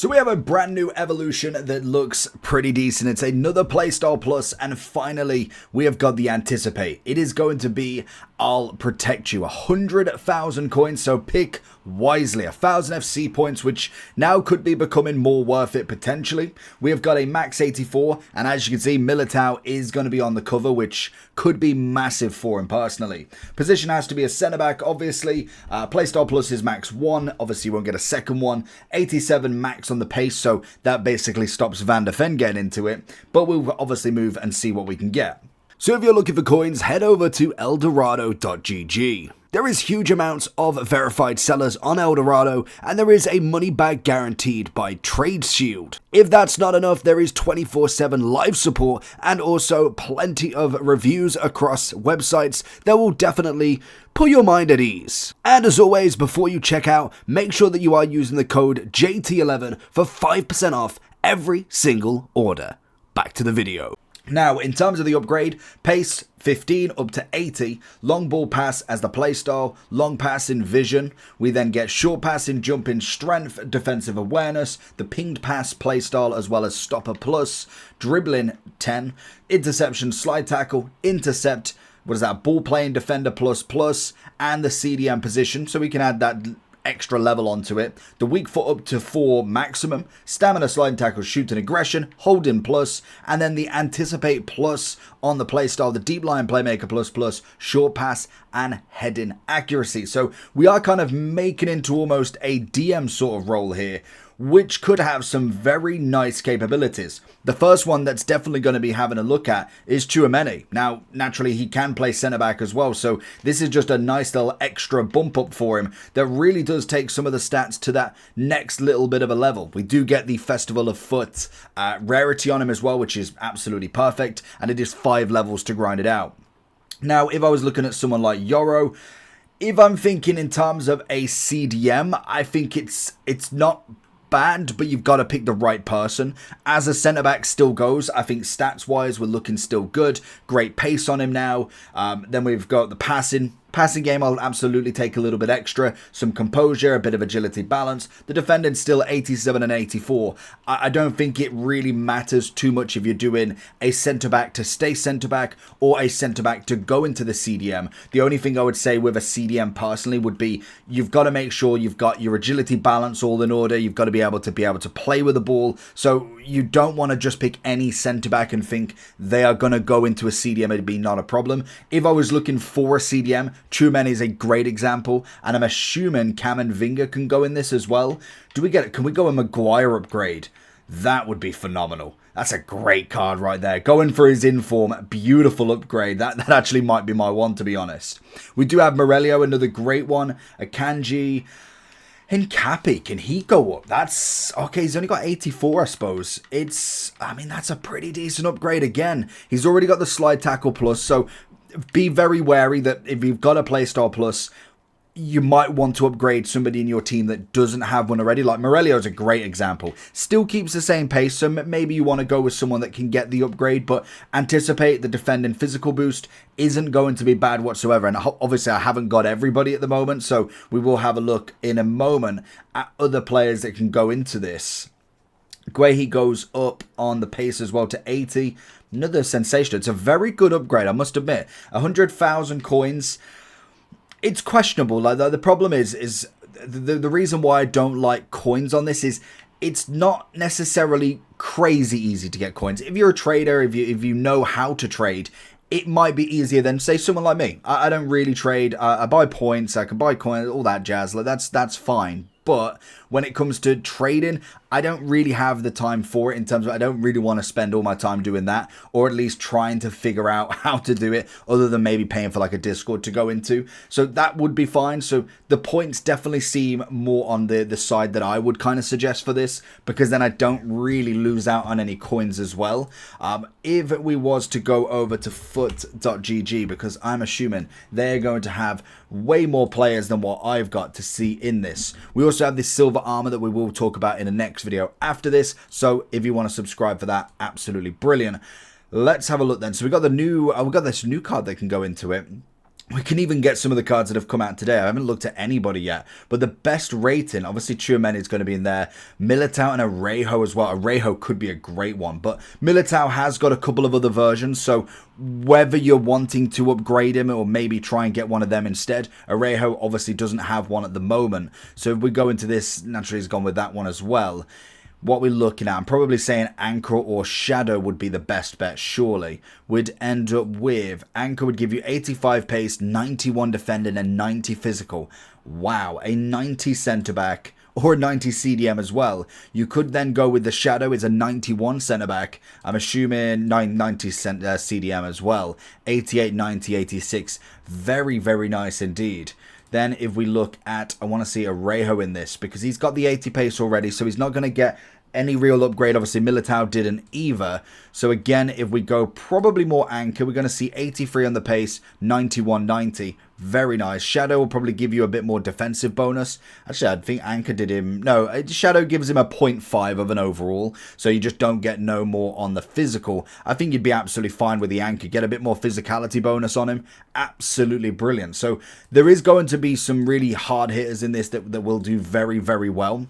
So we have a brand new evolution that looks pretty decent. It's another Playstyle Plus, and finally we have got the Anticipate. It is going to be I'll Protect You, 100,000 coins, so pick wisely. 1,000 FC points, which now could be becoming more worth it potentially. We have got a max 84, and as you can see, Militao is going to be on the cover, which could be massive for him personally. Position has to be a centre-back, obviously. Playstyle Plus is max 1, obviously you won't get a second one. 87 max on the pace, so that basically stops Van der Ven getting into it, but we'll obviously move and see what we can get. So if you're looking for coins, head over to eldorado.gg. There is huge amounts of verified sellers on Eldorado, and there is a money back guaranteed by Trade Shield. If that's not enough, there is 24/7 live support and also plenty of reviews across websites that will definitely put your mind at ease. And as always, before you check out, make sure that you are using the code JT11 for 5% off every single order. Back to the video. Now, in terms of the upgrade, pace 15 up to 80, long ball pass as the playstyle, long pass in vision. We then get short pass in jump in strength, defensive awareness, the pinged pass playstyle as well as stopper plus, dribbling 10, interception, slide tackle, intercept, what is that, ball playing defender plus plus, and the CDM position, so we can add that extra level onto it. The weak foot up to 4 maximum, stamina, sliding tackle, shooting, aggression, holding plus, and then the Anticipate plus on the playstyle, the deep line playmaker plus plus, short pass and heading accuracy. So we are kind of making into almost a DM sort of role here, which could have some very nice capabilities. The first one that's definitely going to be having a look at is Tchouaméni. Now, naturally, he can play centre-back as well, so this is just a nice little extra bump up for him that really does take some of the stats to that next little bit of a level. We do get the Festival of Foot rarity on him as well, which is absolutely perfect, and it is 5 levels to grind it out. Now, if I was looking at someone like Yoro, if I'm thinking in terms of a CDM, I think it's not bad, but you've got to pick the right person. As a centre-back still goes, I think stats-wise, we're looking still good. Great pace on him now. Then we've got the passing game. I'll absolutely take a little bit extra, some composure, a bit of agility, balance. The defending still 87 and 84. I don't think it really matters too much if you're doing a centre-back to stay centre-back or a centre-back to go into the CDM. The only thing I would say with a CDM personally would be you've got to make sure you've got your agility, balance all in order. You've got to be able to play with the ball. So you don't want to just pick any centre-back and think they are going to go into a CDM. It'd be not a problem. If I was looking for a CDM, Tchouaméni is a great example, and I'm assuming Camavinga can go in this as well. Can we go a Maguire upgrade? That would be phenomenal. That's a great card right there. Going for his inform, beautiful upgrade. That actually might be my one, to be honest. We do have Morelio, another great one. Akanji. Hincapi, can he go up? That's okay. He's only got 84, I suppose. I mean, that's a pretty decent upgrade again. He's already got the slide tackle plus, so be very wary that if you've got a playstyle plus, you might want to upgrade somebody in your team that doesn't have one already. Like Morelio is a great example. Still keeps the same pace, so maybe you want to go with someone that can get the upgrade, but Anticipate, the defending physical boost, isn't going to be bad whatsoever. And obviously I haven't got everybody at the moment, so we will have a look in a moment at other players that can go into this. Guehi goes up on the pace as well to 80. Another sensation. It's a very good upgrade, I must admit. 100,000 coins. It's questionable. Like the problem is the reason why I don't like coins on this is it's not necessarily crazy easy to get coins. If you're a trader, if you know how to trade, it might be easier than, say, someone like me. I don't really trade. I buy points. I can buy coins, all that jazz. Like that's fine. But when it comes to trading, I don't really have the time for it, in terms of I don't really want to spend all my time doing that, or at least trying to figure out how to do it other than maybe paying for like a Discord to go into. So that would be fine. So the points definitely seem more on the side that I would kind of suggest for this, because then I don't really lose out on any coins as well. If we was to go over to foot.gg, because I'm assuming they're going to have way more players than what I've got to see in this. We also have this silver armor that we will talk about in the next video after this, so if you want to subscribe for that, absolutely brilliant. Let's have a look then. So we got this new card that can go into it. We can even get some of the cards that have come out today. I haven't looked at anybody yet. But the best rating, obviously Tchouaméni is going to be in there. Militao and Arejo as well. Arejo could be a great one. But Militao has got a couple of other versions. So whether you're wanting to upgrade him or maybe try and get one of them instead. Arejo obviously doesn't have one at the moment. So if we go into this, naturally he's gone with that one as well. What we're looking at, I'm probably saying Anchor or Shadow would be the best bet, surely. We'd end up with, Anchor would give you 85 pace, 91 defending, and 90 physical. Wow, a 90 centre-back, or a 90 CDM as well. You could then go with the Shadow, it's a 91 centre-back. I'm assuming 90 CDM as well. 88, 90, 86. Very, very nice indeed. Then if we look at, I want to see Arejo in this because he's got the 80 pace already, so he's not going to get any real upgrade. Obviously, Militao didn't either. So again, if we go probably more Anchor, we're going to see 83 on the pace, 91, 90. Very nice. Shadow will probably give you a bit more defensive bonus. Actually, I think Anchor did him... No, Shadow gives him a 0.5 of an overall. So you just don't get no more on the physical. I think you'd be absolutely fine with the Anchor. Get a bit more physicality bonus on him. Absolutely brilliant. So there is going to be some really hard hitters in this that will do very, very well.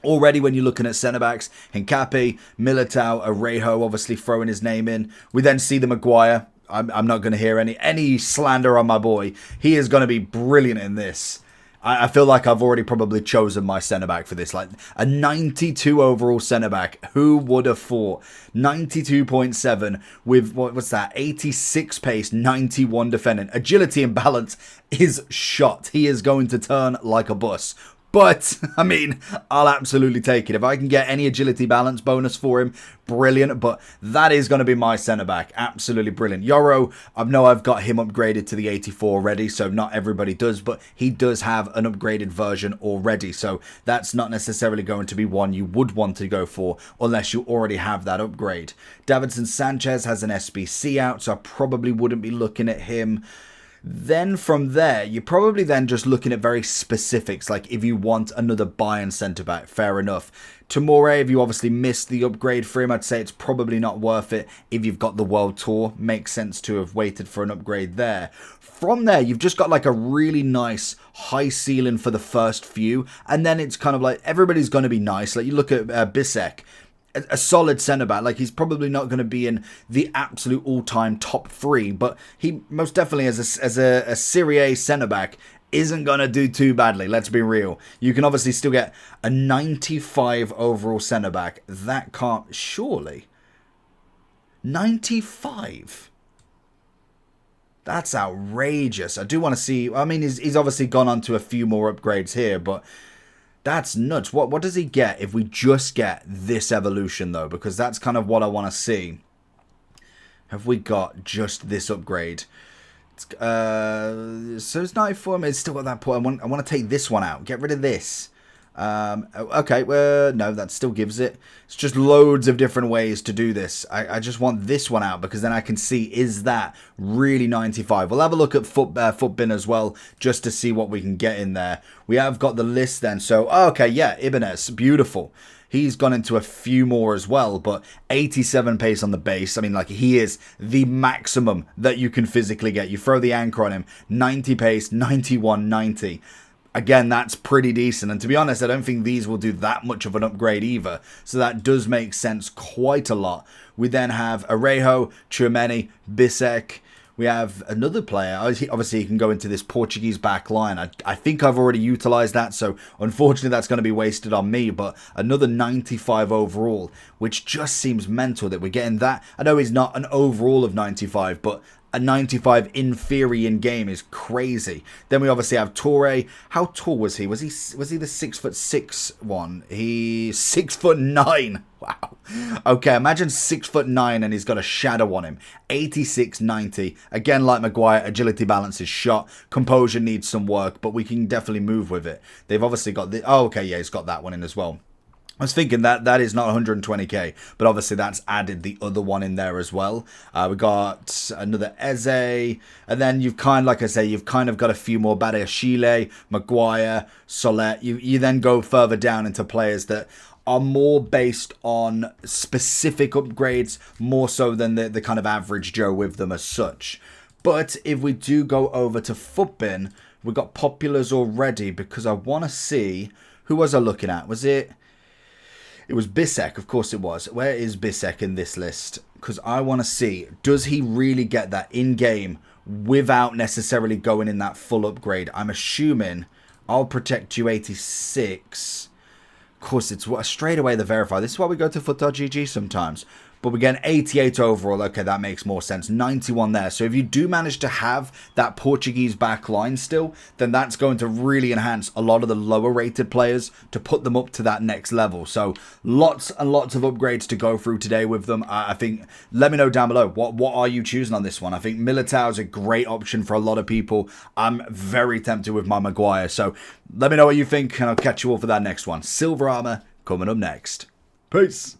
Already when you're looking at centre-backs, Hincapi, Militao, Arejo obviously throwing his name in. We then see the Maguire. I'm not going to hear any slander on my boy. He is going to be brilliant in this. I feel like I've already probably chosen my centre-back for this. Like a 92 overall centre-back. Who would have thought? 92.7 with, what's that? 86 pace, 91 defending. Agility and balance is shot. He is going to turn like a bus. But, I mean, I'll absolutely take it. If I can get any agility balance bonus for him, brilliant. But that is going to be my centre-back. Absolutely brilliant. Yoro, I know I've got him upgraded to the 84 already, so not everybody does. But he does have an upgraded version already. So that's not necessarily going to be one you would want to go for unless you already have that upgrade. Davinson Sanchez has an SBC out, so I probably wouldn't be looking at him. Then from there, you're probably then just looking at very specifics, like if you want another Bayern centre-back, fair enough. Tomore, if you obviously missed the upgrade for him, I'd say it's probably not worth it. If you've got the World Tour, makes sense to have waited for an upgrade there. From there, you've just got like a really nice high ceiling for the first few, and then it's kind of like everybody's going to be nice. Like you look at Bisek. A solid centre-back. Like, he's probably not going to be in the absolute all-time top 3, but he most definitely, as a Serie A centre-back, isn't going to do too badly. Let's be real. You can obviously still get a 95 overall centre-back. That can't... Surely. 95? That's outrageous. I do want to see... I mean, he's obviously gone on to a few more upgrades here, but... That's nuts. What does he get if we just get this evolution, though? Because that's kind of what I want to see. Have we got just this upgrade? So it's 94. It's still got that point. I want to take this one out. Get rid of this. Okay, no, that still gives it. It's just loads of different ways to do this. I just want this one out because then I can see, is that really 95? We'll have a look at Footbin as well, just to see what we can get in there. We have got the list then. So, okay, yeah, Ibanez, beautiful. He's gone into a few more as well, but 87 pace on the base. I mean, like, he is the maximum that you can physically get. You throw the anchor on him, 90 pace, 91, 90. Again, that's pretty decent. And to be honest, I don't think these will do that much of an upgrade either. So that does make sense quite a lot. We then have Arejo, Tchouaméni, Bisek. We have another player. Obviously, he can go into this Portuguese back line. I think I've already utilised that. So unfortunately, that's going to be wasted on me. But another 95 overall, which just seems mental that we're getting that. I know he's not an overall of 95, but... a 95 in theory in game is crazy. Then we obviously have Torre. How tall was he? Was he the 6'6" one? He's 6'9". Wow. Okay, imagine 6'9" and he's got a shadow on him. 86, 90. Again, like Maguire, agility balance is shot. Composure needs some work, but we can definitely move with it. They've obviously got the... Oh, okay, yeah, he's got that one in as well. I was thinking that is not 120k, but obviously that's added the other one in there as well. We got another Eze, and then you've kind of, like I say, you've kind of got a few more Badiashile, Maguire, Solet. You then go further down into players that are more based on specific upgrades, more so than the kind of average Joe with them as such. But if we do go over to Footbin, we've got populars already because I want to see, who was I looking at? Was it? It was Bisek, of course it was. Where is Bisek in this list? Because I want to see, does he really get that in-game without necessarily going in that full upgrade? I'm assuming I'll protect you 86. Of course, it's straight away the verify. This is why we go to foot.gg sometimes. But we get an 88 overall. Okay, that makes more sense. 91 there. So if you do manage to have that Portuguese back line still, then that's going to really enhance a lot of the lower rated players to put them up to that next level. So lots and lots of upgrades to go through today with them. I think, let me know down below, what are you choosing on this one? I think Militao is a great option for a lot of people. I'm very tempted with my Maguire. So let me know what you think, and I'll catch you all for that next one. Silver Armour coming up next. Peace.